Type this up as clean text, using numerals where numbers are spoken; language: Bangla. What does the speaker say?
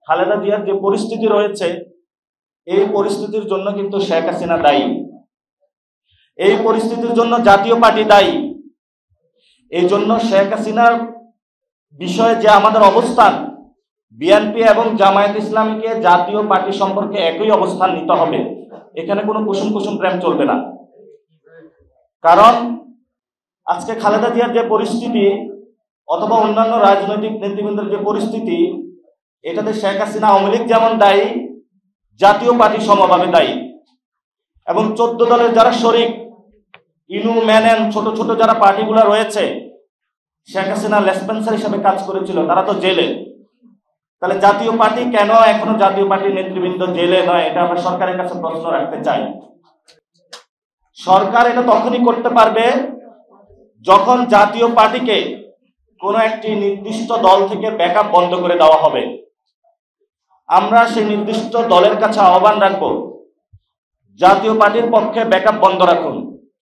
খালেদা জিয়ার যে পরিস্থিতি রয়েছে, এই পরিস্থিতির জন্য কিন্তু শেখ হাসিনা দায়ী। এই পরিস্থিতির জন্য জাতীয় পার্টি দায়ী। এই জন্য শেখ হাসিনার বিষয়ে যে আমাদের অবস্থান, বিএনপি এবং জামায়াত ইসলামীকে জাতীয় পার্টি সম্পর্কে একই অবস্থান নিতে হবে। এখানে কোনো কুসুম কুসুম প্রেম চলবে না। কারণ আজকে খালেদা জিয়ার যে পরিস্থিতি অথবা অন্যান্য রাজনৈতিক নেতৃবৃন্দের যে পরিস্থিতি, এটাতে শেখ হাসিনা আওয়ামী লীগ যেমন দায়ী, জাতীয় পার্টি সমভাবে দায়ী। এবং 14 দলের যারা শরিক, ইনু ম্যানেন, ছোট ছোট যারা পার্টিগুলো রয়েছে, শেখ হাসিনা লেসপেন্সার হিসেবে কাজ করেছিল, তারা তো জেলে। তাহলে জাতীয় পার্টি কেন এখনো জাতীয় পার্টির নেতৃবৃন্দ জেলে নয়, এটা আমরা সরকারের কাছে প্রশ্ন রাখতে চাই। সরকার এটা তখনই করতে পারবে যখন জাতীয় পার্টিকে কোনো একটি নির্দিষ্ট দল থেকে ব্যাকআপ বন্ধ করে দেওয়া হবে। আমরা সেই নির্দিষ্ট দলের কাছে আহ্বান রাখবো, জাতীয় পার্টির পক্ষে ব্যাকআপ বন্ধ রাখুন।